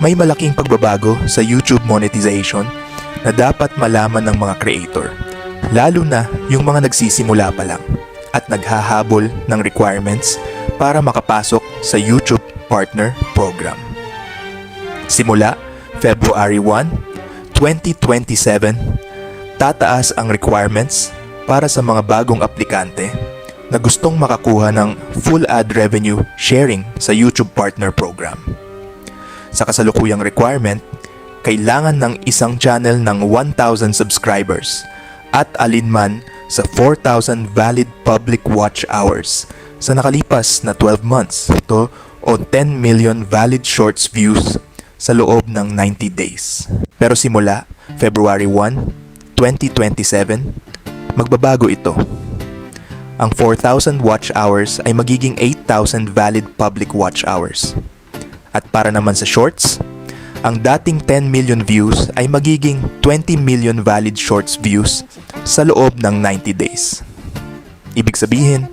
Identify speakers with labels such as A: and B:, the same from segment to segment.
A: May malaking pagbabago sa YouTube monetization na dapat malaman ng mga creator, lalo na yung mga nagsisimula pa lang at naghahabol ng requirements para makapasok sa YouTube Partner Program. Simula February 1, 2027, tataas ang requirements para sa mga bagong aplikante na gustong makakuha ng full ad revenue sharing sa YouTube Partner Program. Sa kasalukuyang requirement, kailangan ng isang channel ng 1,000 subscribers at alinman sa 4,000 valid public watch hours sa nakalipas na 12 months o 10 million valid shorts views sa loob ng 90 days. Pero simula February 1, 2027, magbabago ito. Ang 4,000 watch hours ay magiging 8,000 valid public watch hours. At para naman sa shorts, ang dating 10 million views ay magiging 20 million valid shorts views sa loob ng 90 days. Ibig sabihin,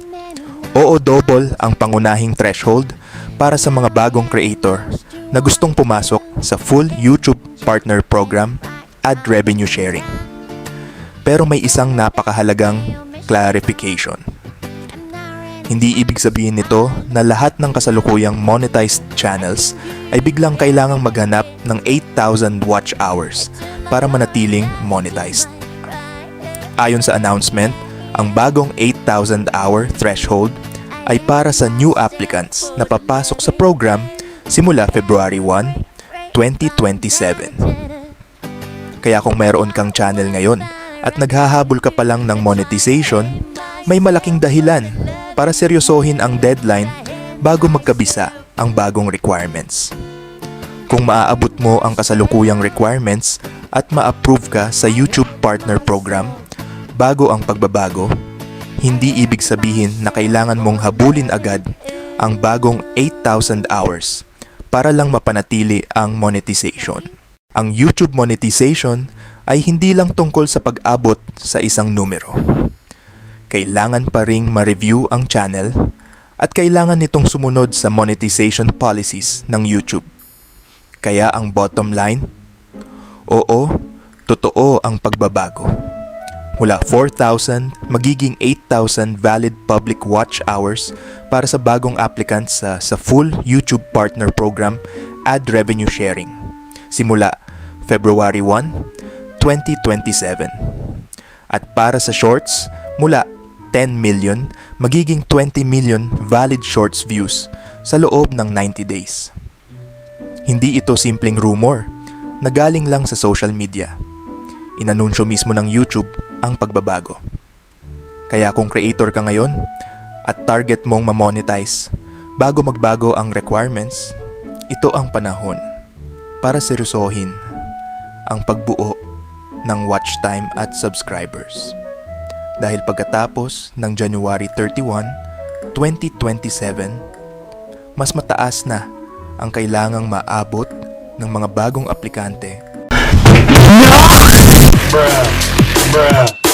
A: double ang pangunahing threshold para sa mga bagong creator na gustong pumasok sa full YouTube Partner Program ad revenue sharing. Pero may isang napakahalagang clarification. Hindi ibig sabihin nito na lahat ng kasalukuyang monetized channels ay biglang kailangang maghanap ng 8,000 watch hours para manatiling monetized. Ayon sa announcement, ang bagong 8,000 hour threshold ay para sa new applicants na papasok sa program simula February 1, 2027. Kaya kung mayroon kang channel ngayon at naghahabol ka pa lang ng monetization, may malaking dahilan para seryosohin ang deadline bago magkabisa ang bagong requirements. Kung maaabot mo ang kasalukuyang requirements at ma-approve ka sa YouTube Partner Program bago ang pagbabago, hindi ibig sabihin na kailangan mong habulin agad ang bagong 8,000 hours para lang mapanatili ang monetization. Ang YouTube monetization ay hindi lang tungkol sa pag-abot sa isang numero. Kailangan pa ring ma-review ang channel at kailangan nitong sumunod sa monetization policies ng YouTube. Kaya ang bottom line, totoo ang pagbabago. Mula 4,000 magiging 8,000 valid public watch hours para sa bagong applicants sa full YouTube Partner Program ad revenue sharing. Simula February 1, 2027. At para sa shorts, mula 10 million magiging 20 million valid shorts views sa loob ng 90 days. Hindi ito simpleng rumor na galing lang sa social media. Inanunsyo mismo ng YouTube ang pagbabago. Kaya kung creator ka ngayon at target mong ma-monetize bago magbago ang requirements, ito ang panahon para seryosohin ang pagbuo ng watch time at subscribers. Dahil pagkatapos ng January 31, 2027, mas mataas na ang kailangang maabot ng mga bagong aplikante.
B: Bruh.